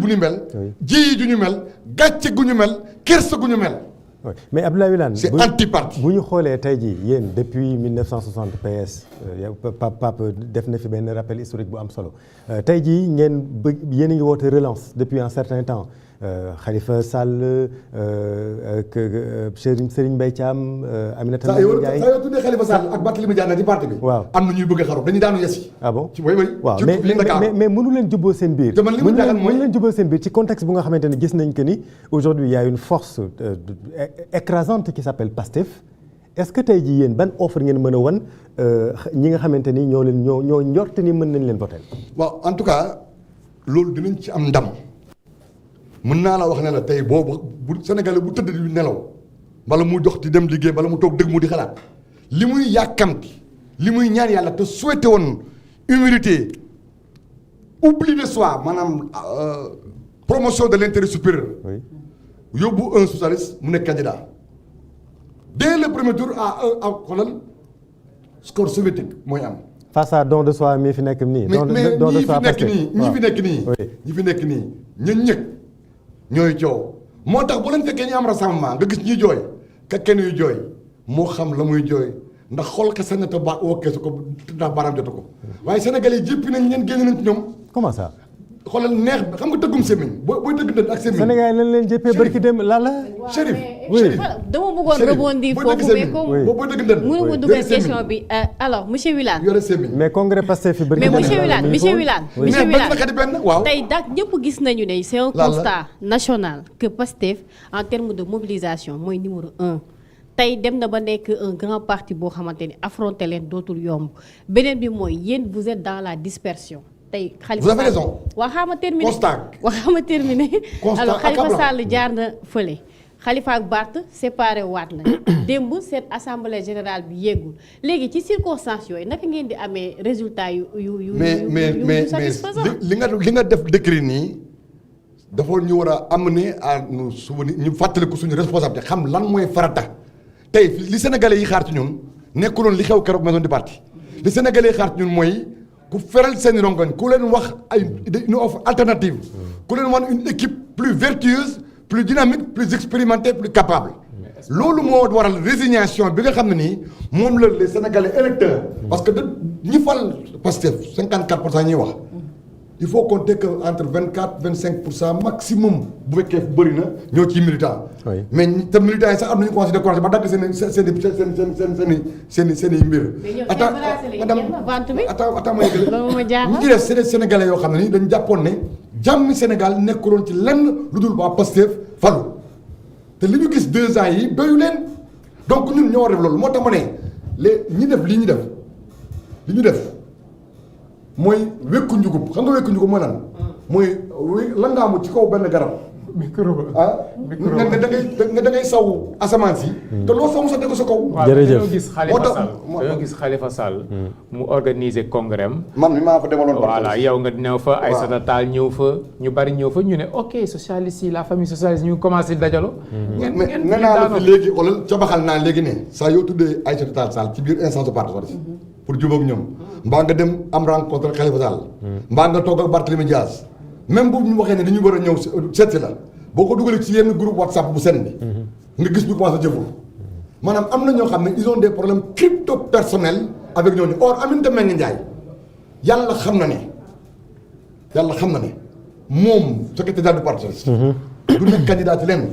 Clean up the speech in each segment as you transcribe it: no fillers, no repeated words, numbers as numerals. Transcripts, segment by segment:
bu ñu mel. ji ju ñu mel gàcce gu ñu mel kersa gu ñu mel. oui mais Abdoulaye Wilane c'est anti-parti. bu ñu xoolee tey jii yéen depuis 1960 PS Pape def na fi benn rappel historique bu am solo tey jii ngeen yéen a ngi woote relance depuis un certain temps Khalifa Sall Serigne Mbaye Thiam Aminata Mbengue Ndiaye. saa yoo tuddee Khalifa Sall ak Barthélémy Dias ci parti bi. waaw am na ñuy bëgg a xaru dañuy daanu yesi. ah bon ci way waaw mais mënu leen jubboo seen biir. te man li ma jaaxal mooy mënu leen jubboo seen biir ci contexte bu nga xamante ne gis nañ que ni aujourd'hui il y a une force écrasante qui s'appelle PASTEF. est-ce que tey jii yéen ban offre ngeen mën a wan ñi nga xamante ni ñoo njort ni mën nañ leen voter. waaw en tout cas loolu dinañ ci am ndam mën naa la wax ne la tey boobu bu Sénégalais bu tëdd di nelaw bala mu dox di dem liggéey bala mu toog dëgg mu di xalaat li muy yàkkamti li muy ñaan yàlla te souhaité woon humilité oubli de soi maanaam promotion de l'intérêt supérieur. yóbbu un socialiste mu nekk candidat. dès le premier tour à xoolal score soviétique mooy am. face à don de soi mi fi nekk nii. don de soi ñi fi nekk nii ñun ñëg ñooy coow moo tax bu leen fekkee ñu am rassemblement nga gis ñuy jooy ka kenn yu jooy moo xam la muy jooy ndax xool ka sañ ta ba wokkee su ko ndax baaraam jotu ko waaye Sénégal yi jéppi nañ leen génn nañ ci ñoom. comment ça. xoolal neex bi xam nga tëggum sémmiñ booy tëgg ndënd ak sémmiñ. Sénégal lañ leen jéppee barki dem lala. Chérif dama bëggoon rebondir foofu mais comme booy tëgg ndënd mënu ma dugal question bi alors monsieur Wilane. yore sémmiñ mais congrès Pastef fi barki mais monsieur Wilane waaw tey dak ñëpp gis nañu ne c'est un constat national que Pastef en termes de mobilisation mooy numéro 1. tey dem na ba nekk un grand parti boo xamante ni affronter leen dootul yomb beneen bi mooy yéen vous êtes dans la dispersion. tey Khalifa vous avez raison. waa xama terminé constat. alors Khalifa Sall jaar na fële Khalifa ak Barth séparé waat na démb seen assemblée générale bi yeggul léegi ci circonstances yooyu naka ngeen di amee résultat yu mais satisfaisant. li nga def décret nii dafa ñu war a amener à nous souvenir ñu fàttaliku suñu responsabilité xam lan mooy farata tey li sénégalais yi xaar ci ñun nekkuloon li xew keroog maison du parti li sénégalais yi xaar ci ñun mooy ku feral seen rongoñ ku leen wax ay une offre alternative ku leen wan une équipe plus vertueuse plus dynamique plus expérimentée plus capable loolu moo waral résignation bi nga xam ne nii moom la les sénégalais électeurs parce que ñi fal Pastef 54% ñuy wax il faut compter que entre 24-25% maximum bu fekkee bëri na ñoo ciy militant mais te militants yi sax am nañu commencé découragé ba dagg seen i mbir. attends ma yëgale ñi ci def c'est des sénégalais yoo xam ne ni dañu jàppoon ne jàmmi Sénégal nekkuloon ci lenn lu dul waa Pastef falu te li ñu gis 2 ans yi doyu leen donc ñun ñoo war def loolu moo tax ma ne ñi def li ñu def mooy wékku njugub xam nga wékku njugub mooy lan mooy langaamu ci kaw benn garab da ngay saw asamaan si te loo saw sa tegu sa kaw. jërëjëf dañoo gis Khalifa Sall mu organiser congrès am man mi maa fa demaloon voilà yow nga ñëw fa Aïssata Tall ñëw fa ñu bari ñëw fa ñu ne ok socialiste yi la famille socialiste ñu commencé dajalo nee naa la fi léegi xoolal cabaxal naa léegi ne saa yoo tuddee Aïssata Tall ci biir instance de parti socialiste pour jubóog ñoom mbaa nga dem am rencontre Khalifa Sall mbaa nga toog ak Barthélémy Dias même bu ñu waxee ne dañu war a ñëw seet si la boo ko dugalee ci yenn groupe WhatsApp bu sen bi nga gis ñu commencé jëful maanaam am na ñoo xam ne ils ont des problèmes crypto personnels avec ñooñu or Aminata Mbengue Ndiaye yàlla xam na ne moom secrétaire du parti du nekk candidat ci leen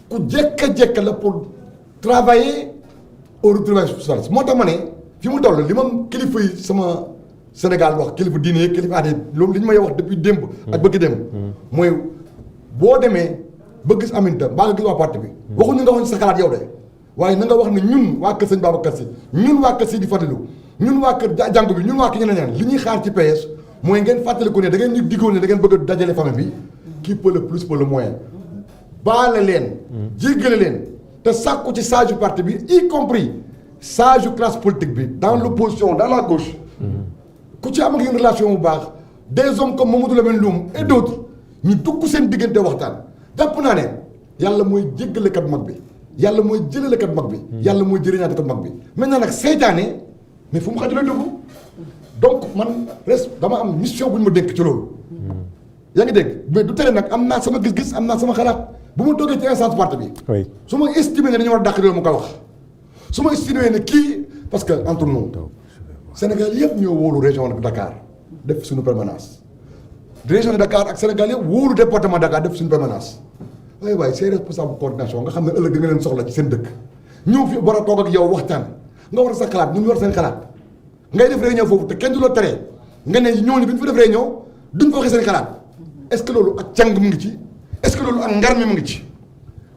ku jekka la pour travailler au retrouvailles sociales moo tax ma ne fi mu toll li ma kilifa yi sama Sénégal wax kilifa diine yi kilifa aada loolu li ñu may wax depuis démb ak bëgg démb mooy boo demee ba gis Aminata mbaa nga gis waa parti bi waxuñu nga wax ci sa xalaat yow de waaye na nga wax ne ñun waa kër sëñ Babacar Sy ñun waa kër Sidi Fadilou ñun waa kër jàng bi ñun waa ki ñeneen li ñuy xaar ci PS mooy ngeen fàttaliku ne da ngeen ñu diggoon ne da ngeen bëgg a dajale famille bi qui peut le plus peut le moins baale leen jéggale leen te sàkku ci sage parti bi y compris sage classe politique bi dans l'opposition dans la gauche ku ci am ak yéen relation bu baax des hommes comme Mamadou Lamine Loum et d'autres ñu dugg seen diggante waxtaan jàpp naa ne yàlla mooy jéggalekat mag bi yàlla mooy jëlalekat mag bi yàlla mooy jëriñaatekat mag bi maintenant nag seytaane mais fu mu xaj lay dugg donc man dama am mission bu ñu ma dénk ci loolu yaa ngi dégg mais du tere nag am naa sama gis-gis am naa sama xalaat bu ma toogee ci instance parti bi. oui su ma estimé ne dañu war a dàq réew mu koy wax su ma estimé ne kii parce que entre nous Sénégal yëpp ñoo wóolu région de Dakar def suñu permanence région de Dakar ak Sénégal yëpp wóolu département Dakar def suñu permanence waaye c'est responsable coordination nga xam ne ëllëg da nga leen soxla ci seen dëkk ñëw fi war a toog ak yow waxtaan nga war sa xalaat ñu war seen xalaat ngay def réunion foofu te kenn du la tere nga ne ñooñu bi ñu fa def réunion duñ fa waxee seen xalaat est-ce que loolu ak càng mu ngi ci est-ce que loolu ak ngar mi mu ngi ci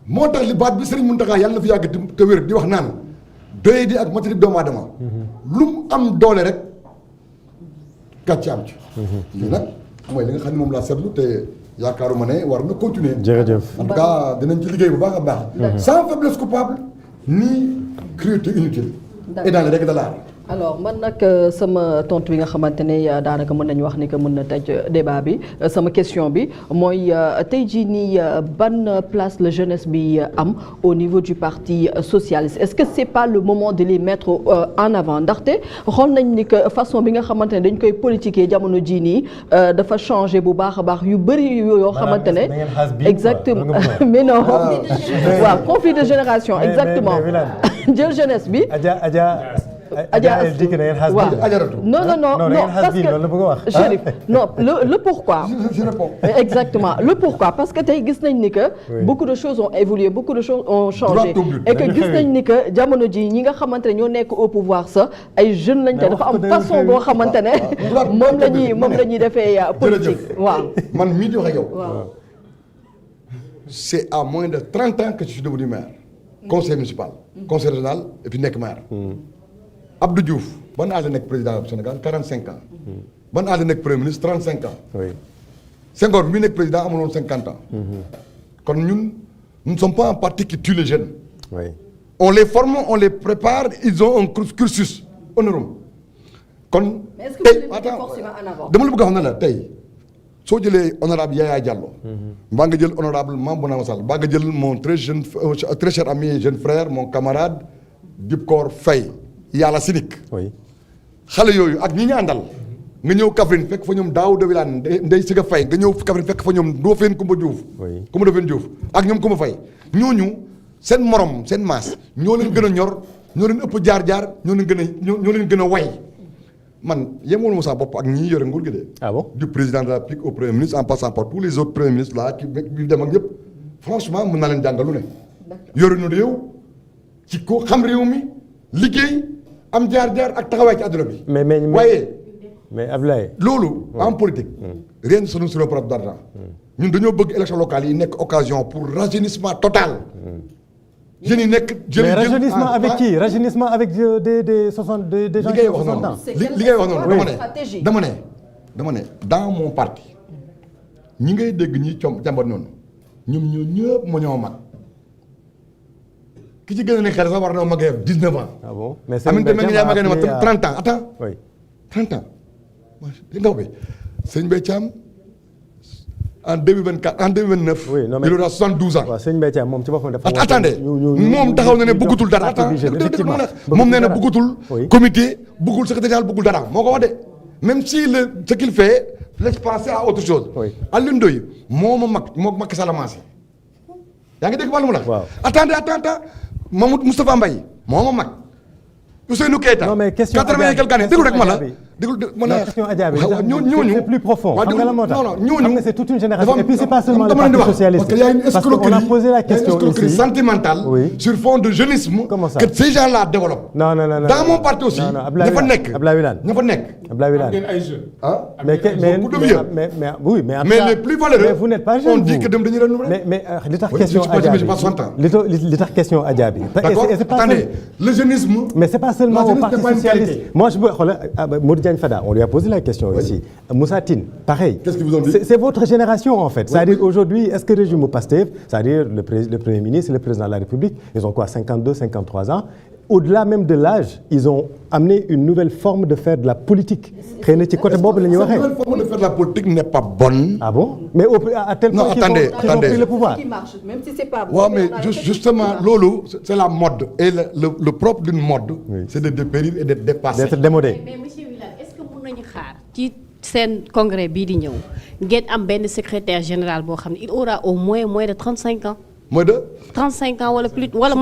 moo tax li baat bi Serigne Mountakha yàlla na fi yàgg te wér di wax naan doye di ak matériel doomu aadama lu mu am doole rek gàcce am ci lii nag mooy li nga xam ne moom laa seetlu te yaakaaruma ne war na continuer jërëjëf en tout cas dinañ ci liggéey bu baax a baax sans faiblesse coupable ni cruauté inutile et dans les règles de l'art. alors man nag sama tontu bi nga xamante ne daanaka mën nañu wax ni que mën na tëj débat bi sama question bi mooy tey jii nii ban place la jeunesse bi am au niveau du parti socialiste est-ce que c'est pas le moment de les mettre en avant ndaxte xool nañ ni que façon bi nga xamante ne dañ koy politiquer jamono jii nii dafa changer bu baax a baax yu bëri yoo xamante ne exactement mais non waaw conflit de génération exactement jël jeunesse bi non parce que Chérif non le pourquoi exactement le pourquoi parce que tey gis nañ ni que beaucoup de choses ont évolué beaucoup de choses ont changé et que gis nañ ni que jamono ji ñi nga xamante ne ñoo nekk au pouvoir sax ay jeunes lañ te dafa am façon boo xamante ne moom la ñuy defee politique waaw man mii di wax ak yow c'est à moins de 30 ans que je suis devenu maire conseil municipal conseil régional et puis nekk maire Abdou Diouf ban âge la nekk président du Sénégal 45 ans. ban âge la nekk premier ministre 35 ans. oui. Senghor bi nekk président amul woon 50 ans. kon ñun nous ne sommes pas un parti qui tue les jeunes. oui. on les forme on les prépare ils ont un cursus honorum kon. mais est-ce que vous les mettez forcément en avant dama la bëgg a xam ne la tey soo jëlee honorable Yaya Diallo. mbaa nga jël honorable Mame Bounama Sall mbaa nga jël mon très cher ami et jeune frère mon camarade Dibkor Faye. yàlla sinik xale yooyu ak ñi ñu àndal nga ñëw Kaffrine fekk fa ñoom Daouda Wilane Ndeye Siga Faye nga ñëw Kaffrine fekk fa ñoom Ndofène Coumba Diouf Coumba Ndofène Diouf ak ñoom Coumba Faye ñooñu seen morom seen maas ñoo leen gën a ñor ñoo leen ëpp jaar-jaar ñoo leen gën a way man yemul ma sa bopp ak ñi yore nguur gi de du président de la République au premier ministre en passant par tous les autres premiers ministres là qui bi dem ak ñëpp franchement mën naa leen jàngalu ne yore nu réew ci ko xam réew mi liggéey am jaar-jaar ak taxawaay ci àdduna bi. mais Abdoulaye. loolu en politique. rien ne se noue sur un plateau d'argent. ñun dañoo bëgg élection locale yi nekk occasion pour rajeunissement total. jeunes yi nekk. mais rajeunissement avec qui rajeunissement avec des 60 des gens qui ont 60 ans. li ngay wax noonu dama ne dans mon parti ñi ngay dégg ñi jàmbat noonu ñoom ñëpp moo ñoo mag. ki ci gën a nekk xale sax war na ma magee 19 ans. ah bon mais Serigne Mbaye Thiam magee ne ma 30 ans attends. oui 30 ans. li nga wax bi Serigne Mbaye Thiam en 2024 en 2029. oui non mais il aura 72 ans. waaw Serigne Mbaye Thiam moom ci boppam dafa. attendez moom taxaw na ne bëggatul dara. effectivement moom nee na bëggatul. comité bëggul secrétariat bëggul dara moo ko wax de. même si ce qu'il fait laisse penser à autre chose. oui Alioune Ndoye moo ma mag moo Macky Sall maase. yaa ngi dégg wàllu mu la. waaw attendez Mamadou Moustapha Mbaye moo ma mag Ousseynou Keita. non mais question 80 et quelques années déglu rek ma la. déglu ma la question Adja bi ñooñu c'est plus profond. waaw xam nga la moo tax non ñooñu xam nga c'est toute une génération et puis c'est pas seulement le parti socialiste. parce qu'il y a une escroquerie on a posé la question ici sentimentale. oui sur fond de jeunisme. comment ça que ces gens-là développent. non dans mon parti aussi. ña fa nekk Abdoulaye Wilane ña fa nekk. Abdoulaye Wilane ngeen ay jeunes. ah mais oui mais les plus valeureux. mais vous n'êtes pas jeune on dit que dem dañuy renouveler. mais li tax question Adja bi li tax question Adja bi. d'accord attendez le jeunisme. mais c'est pas seulement au parti socialiste. moi je veux xoolal Modou Diagne Fada on lui a posé la question aussi. Moussa Tine pareil. Qu'est-ce qu'ils vous ont dit? C'est votre génération en fait. C'est-à-dire aujourd'hui est-ce que régime Pastef, c'est-à-dire le premier ministre et le président de la République, ils ont quoi 52, 53 ans. Au-delà même de l'âge, ils ont amené une nouvelle forme de faire de la politique. xëy na ci côté boobu la ñuy waxee. Cette nouvelle forme de faire de la politique n'est pas bonne. Ah bon? Mais à tel point qu'ils ont pris le pouvoir. qui marche même si c'est pas bon. Ouais, mais justement loolu c'est la mode et le propre d'une mode. Oui. C'est de dépérir et d'être dépassé. D'être démodé. mais monsieur Wilane est-ce que mën nañu xaar ci seen congrès bii di ñëw ngeen am benn secrétaire général boo xam ne il aura au moins de 35 ans. mooy de. 35 ans wala plus wala.